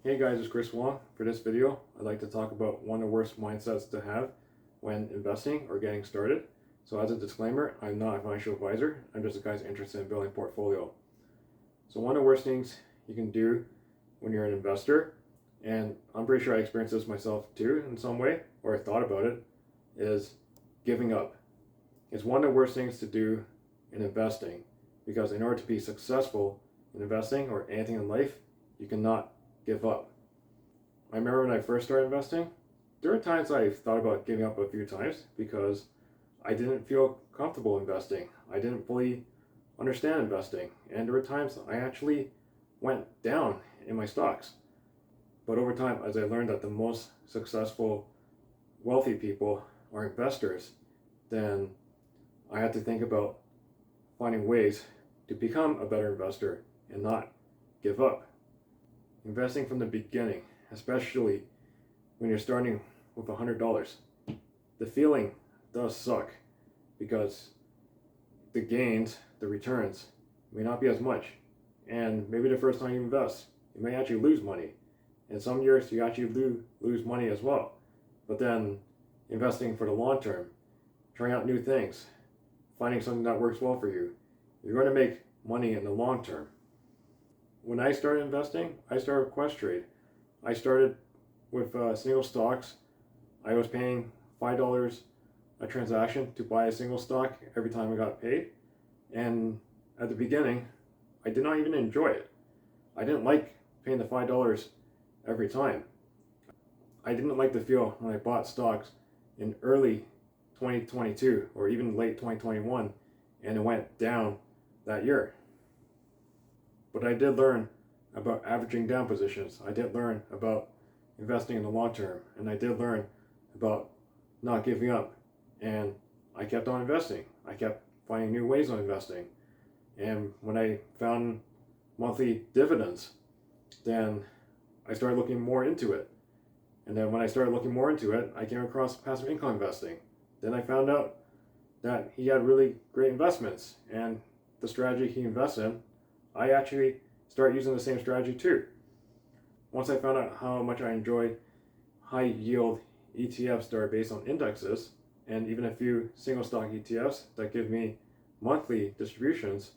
Hey guys, it's Chris Wong. For this video, I'd like to talk about one of the worst mindsets to have when investing or getting started. So as a disclaimer, I'm not a financial advisor. I'm just a guy interested in building a portfolio. So one of the worst things you can do when you're an investor, and I'm pretty sure I experienced this myself too in some way, or I thought about it, is giving up. It's one of the worst things to do in investing, because in order to be successful in investing or anything in life, you cannot give up. I remember when I first started investing, there were times I thought about giving up a few times because I didn't feel comfortable investing. I didn't fully understand investing, and there were times I actually went down in my stocks. But over time, as I learned that the most successful, wealthy people are investors, then I had to think about finding ways to become a better investor and not give up. Investing from the beginning, especially when you're starting with $100, the feeling does suck because the gains, the returns, may not be as much. And maybe the first time you invest, you may actually lose money. In some years, you actually lose money as well. But then investing for the long term, trying out new things, finding something that works well for you, you're going to make money in the long term. When I started investing, I started with Quest Trade. I started with single stocks. I was paying $5 a transaction to buy a single stock every time I got paid. And at the beginning, I did not even enjoy it. I didn't like paying the $5 every time. I didn't like the feel when I bought stocks in early 2022 or even late 2021 and it went down that year. But I did learn about averaging down positions. I did learn about investing in the long term. And I did learn about not giving up. And I kept on investing. I kept finding new ways of investing. And when I found monthly dividends, then I started looking more into it. And then when I started looking more into it, I came across passive income investing. Then I found out that he had really great investments. And the strategy he invests in, I actually started using the same strategy too. Once I found out how much I enjoyed high yield ETFs that are based on indexes, and even a few single stock ETFs that give me monthly distributions,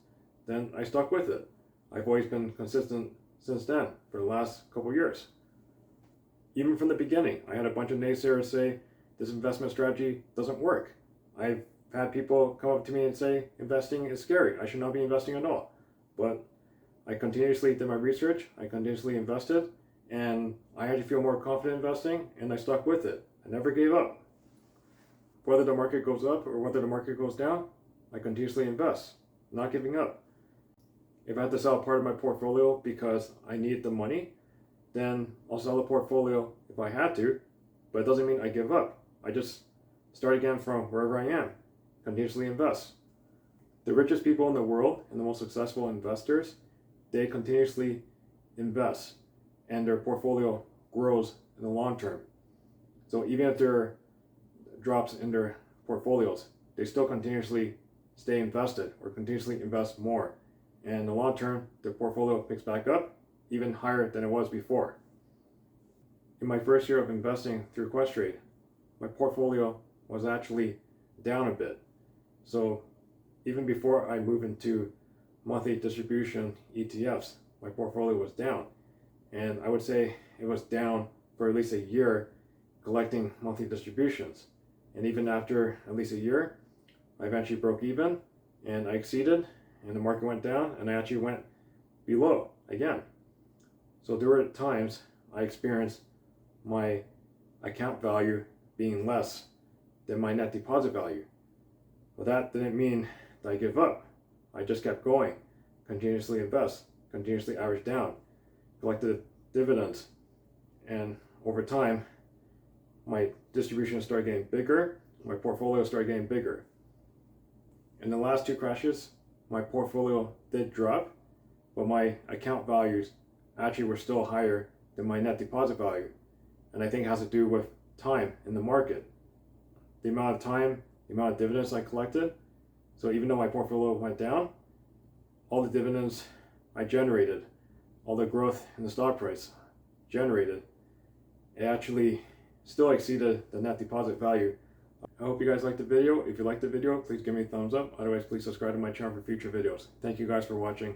then I stuck with it. I've always been consistent since then for the last couple years. Even from the beginning, I had a bunch of naysayers say this investment strategy doesn't work. I've had people come up to me and say investing is scary. I should not be investing at all. But I continuously did my research, I continuously invested, and I had to feel more confident investing, and I stuck with it. I never gave up. Whether the market goes up or whether the market goes down, I continuously invest, not giving up. If I have to sell part of my portfolio because I need the money, then I'll sell the portfolio if I had to, but it doesn't mean I give up. I just start again from wherever I am, continuously invest. The richest people in the world and the most successful investors, they continuously invest and their portfolio grows in the long term. So even if there are drops in their portfolios, they still continuously stay invested or continuously invest more. And in the long term, their portfolio picks back up even higher than it was before. In my first year of investing through Quest Trade, my portfolio was actually down a bit. So even before I moved into monthly distribution ETFs, my portfolio was down. And I would say it was down for at least a year collecting monthly distributions. And even after at least a year, I eventually broke even and I exceeded and the market went down and I actually went below again. So there were times I experienced my account value being less than my net deposit value. But that didn't mean that I give up. I just kept going, continuously invest, continuously average down, collected dividends, and over time, my distribution started getting bigger, my portfolio started getting bigger. In the last two crashes, my portfolio did drop, but my account values actually were still higher than my net deposit value. And I think it has to do with time in the market. The amount of time, the amount of dividends I collected. So even though my portfolio went down, all the dividends I generated, all the growth in the stock price, generated, it actually still exceeded the net deposit value. I hope you guys liked the video. If you liked the video, please give me a thumbs up. Otherwise, please subscribe to my channel for future videos. Thank you guys for watching.